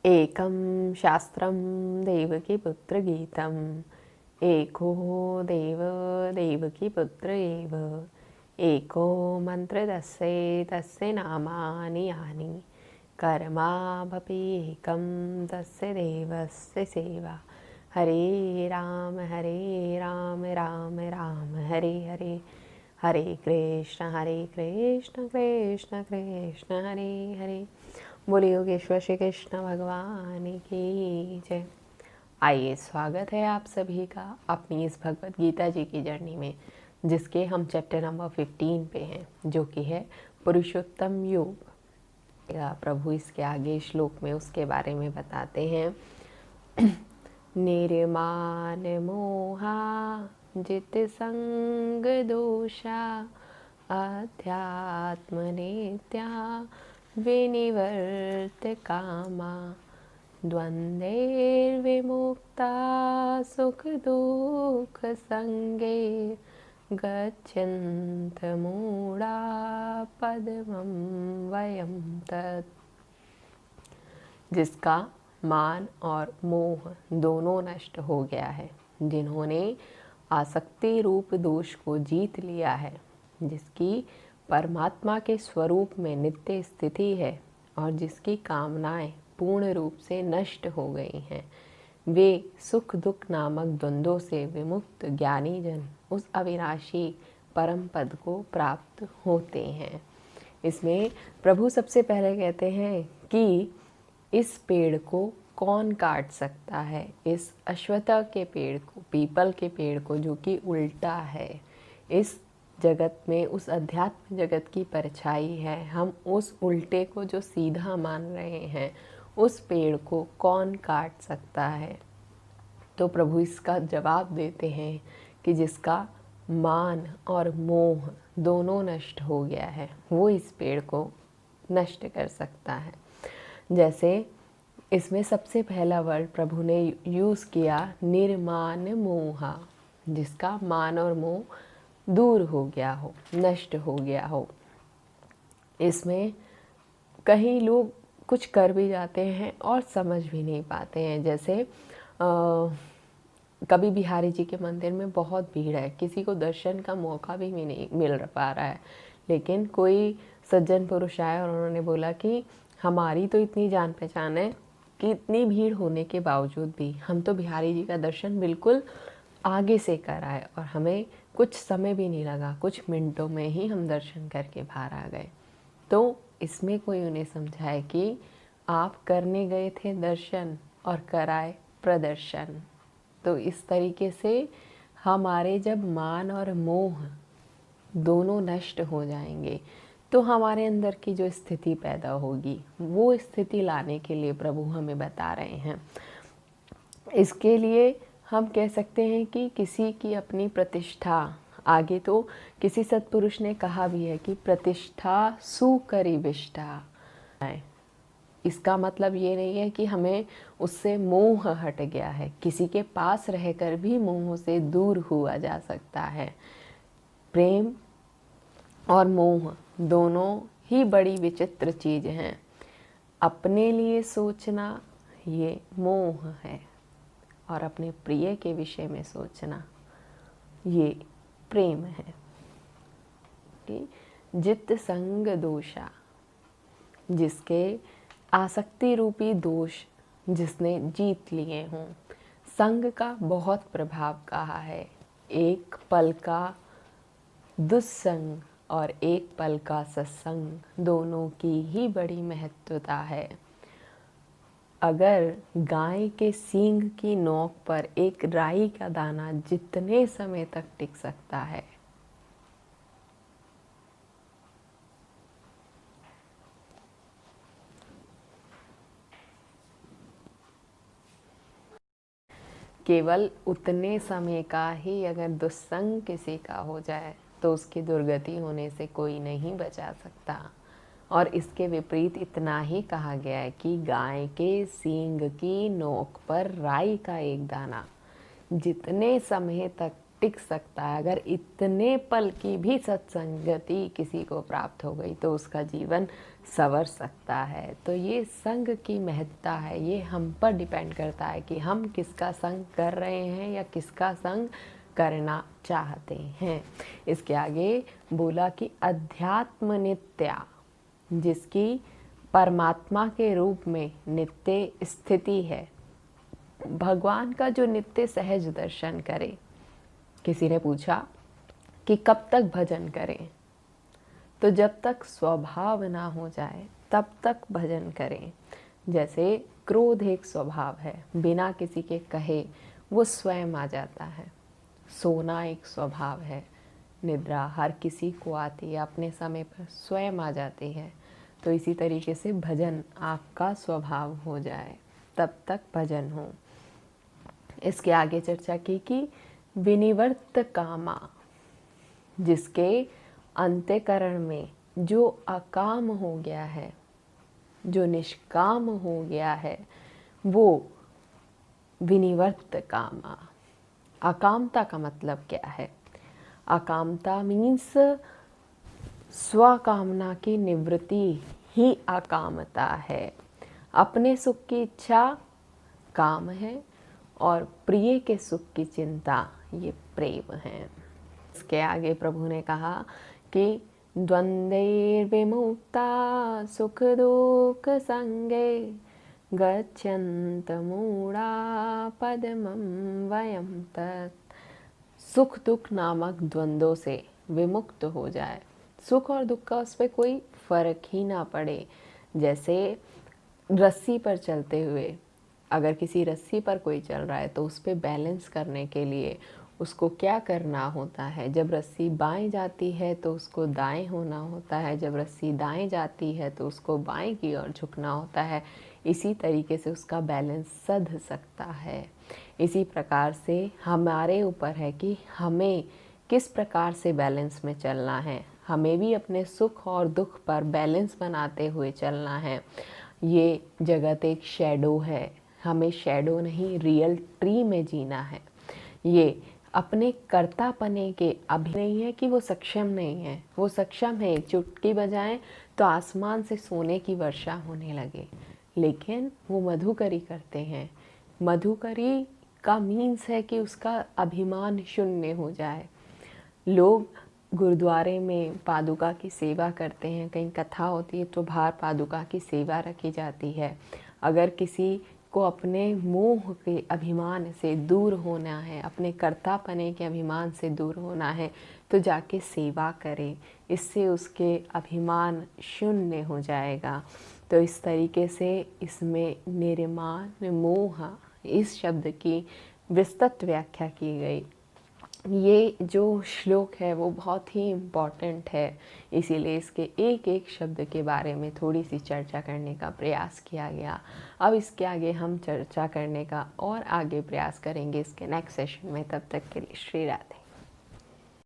एकं शास्त्रं देवकीपुत्रगीतम् एको देव देवकीपुत्र एव एको मन्त्रदस्ये तस्य नामानि यानि कर्माभपि एकं तस्य देवस्य सेवा। हरे राम राम राम हरे हरे, हरे कृष्ण कृष्ण कृष्ण हरे हरे। बोलिए योगेश्वर श्री कृष्ण भगवान की जय। आइए, स्वागत है आप सभी का अपनी इस भगवत गीता जी की जर्नी में, जिसके हम चैप्टर नंबर 15 पे हैं, जो कि है पुरुषोत्तम योग। प्रभु इसके आगे श्लोक में उसके बारे में बताते हैं। निर्माण मोहा जित संग दोषा अध्यात्म नित्या विनिवर्त कामा द्वन्द्वैर्विमुक्ता सुख दुख संगे गच्छन्त मूढ़ा पद्मं वयं तत्। जिसका मान और मोह दोनों नष्ट हो गया है, जिन्होंने आसक्ति रूप दोष को जीत लिया है, जिसकी परमात्मा के स्वरूप में नित्य स्थिति है और जिसकी कामनाएं पूर्ण रूप से नष्ट हो गई हैं, वे सुख दुख नामक द्वंद्वों से विमुक्त ज्ञानी जन उस अविनाशी परम पद को प्राप्त होते हैं। इसमें प्रभु सबसे पहले कहते हैं कि इस पेड़ को कौन काट सकता है, इस अश्वत्थ के पेड़ को, पीपल के पेड़ को, जो कि उल्टा है, इस जगत में उस अध्यात्म जगत की परछाई है। हम उस उल्टे को जो सीधा मान रहे हैं, उस पेड़ को कौन काट सकता है? तो प्रभु इसका जवाब देते हैं कि जिसका मान और मोह दोनों नष्ट हो गया है, वो इस पेड़ को नष्ट कर सकता है। जैसे इसमें सबसे पहला वर्ड प्रभु ने यूज़ किया, निर्माण मोहा, जिसका मान और मोह दूर हो गया हो, नष्ट हो गया हो। इसमें कई लोग कुछ कर भी जाते हैं और समझ भी नहीं पाते हैं। जैसे कभी बिहारी जी के मंदिर में बहुत भीड़ है, किसी को दर्शन का मौका भी नहीं मिल पा रहा है, लेकिन कोई सज्जन पुरुष आए और उन्होंने बोला कि हमारी तो इतनी जान पहचान है कि इतनी भीड़ होने के बावजूद भी हम तो बिहारी जी का दर्शन बिल्कुल आगे से कराए और हमें कुछ समय भी नहीं लगा, कुछ मिनटों में ही हम दर्शन करके बाहर आ गए। तो इसमें कोई उन्हें समझाए कि आप करने गए थे दर्शन और कराए प्रदर्शन। तो इस तरीके से हमारे जब मान और मोह दोनों नष्ट हो जाएंगे, तो हमारे अंदर की जो स्थिति पैदा होगी, वो स्थिति लाने के लिए प्रभु हमें बता रहे हैं। इसके लिए हम कह सकते हैं कि किसी की अपनी प्रतिष्ठा, आगे तो किसी सत्पुरुष ने कहा भी है कि प्रतिष्ठा सुकरिविष्ठा है। इसका मतलब ये नहीं है कि हमें उससे मोह हट गया है, किसी के पास रहकर भी मोह से दूर हुआ जा सकता है। प्रेम और मोह दोनों ही बड़ी विचित्र चीज़ हैं। अपने लिए सोचना ये मोह है, और अपने प्रिय के विषय में सोचना ये प्रेम है। जित संग दोषा, जिसके आसक्ति रूपी दोष जिसने जीत लिए हों। संग का बहुत प्रभाव कहा है। एक पल का दुस्संग और एक पल का सत्संग, दोनों की ही बड़ी महत्वता है। अगर गाय के सींग की नोक पर एक राई का दाना जितने समय तक टिक सकता है, केवल उतने समय का ही अगर दुस्संग किसी का हो जाए, तो उसकी दुर्गति होने से कोई नहीं बचा सकता। और इसके विपरीत इतना ही कहा गया है कि गाय के सींग की नोक पर राई का एक दाना जितने समय तक टिक सकता है, अगर इतने पल की भी सत्संगति किसी को प्राप्त हो गई, तो उसका जीवन संवर सकता है। तो ये संग की महत्ता है, ये हम पर डिपेंड करता है कि हम किसका संग कर रहे हैं या किसका संग करना चाहते हैं। इसके आगे बोला कि अध्यात्म नित्या, जिसकी परमात्मा के रूप में नित्य स्थिति है, भगवान का जो नित्य सहज दर्शन करे। किसी ने पूछा कि कब तक भजन करें, तो जब तक स्वभाव ना हो जाए तब तक भजन करें। जैसे क्रोध एक स्वभाव है, बिना किसी के कहे वो स्वयं आ जाता है। सोना एक स्वभाव है, निद्रा हर किसी को आती है, अपने समय पर स्वयं आ जाती है। तो इसी तरीके से भजन आपका स्वभाव हो जाए तब तक भजन हो। इसके आगे चर्चा की कि विनिवर्त कामा, जिसके अंतःकरण में जो अकाम हो गया है, जो निष्काम हो गया है, वो विनिवर्त कामा। अकामता का मतलब क्या है? अकामता मीन्स स्वकामना की निवृत्ति ही अकामता है। अपने सुख की इच्छा काम है और प्रिय के सुख की चिंता ये प्रेम है। इसके आगे प्रभु ने कहा कि द्वंद्वैर्विमुक्ता सुख दुख संगे गच्छन्त मूढ़ा पदमं वयं तत्। सुख दुख नामक द्वंद्वों से विमुक्त हो जाए, सुख और दुख का उस पर कोई फर्क ही ना पड़े। जैसे रस्सी पर चलते हुए, अगर किसी रस्सी पर कोई चल रहा है तो उस पर बैलेंस करने के लिए उसको क्या करना होता है? जब रस्सी बाएं जाती है तो उसको दाएं होना होता है, जब रस्सी दाएं जाती है तो उसको बाएं की ओर झुकना होता है। इसी तरीके से उसका बैलेंस सध सकता है। इसी प्रकार से हमारे ऊपर है कि हमें किस प्रकार से बैलेंस में चलना है। हमें भी अपने सुख और दुख पर बैलेंस बनाते हुए चलना है। ये जगत एक शैडो है, हमें शैडो नहीं रियल ट्री में जीना है। ये अपने कर्तापने के अभी नहीं है कि वो सक्षम नहीं है, वो सक्षम है। एक चुटकी बजाएं तो आसमान से सोने की वर्षा होने लगे, लेकिन वो मधुकरी करते हैं। मधुकरी का मीन्स है कि उसका अभिमान शून्य हो जाए। लोग गुरुद्वारे में पादुका की सेवा करते हैं, कहीं कथा होती है तो बाहर पादुका की सेवा रखी जाती है। अगर किसी को अपने मोह के अभिमान से दूर होना है, अपने कर्तापने के अभिमान से दूर होना है, तो जाके सेवा करे, इससे उसके अभिमान शून्य हो जाएगा। तो इस तरीके से इसमें निर्माण मोह इस शब्द की विस्तृत व्याख्या की गई। ये जो श्लोक है वो बहुत ही इम्पॉर्टेंट है, इसीलिए इसके एक एक शब्द के बारे में थोड़ी सी चर्चा करने का प्रयास किया गया। अब इसके आगे हम चर्चा करने का और आगे प्रयास करेंगे इसके नेक्स्ट सेशन में। तब तक के लिए श्री राधे।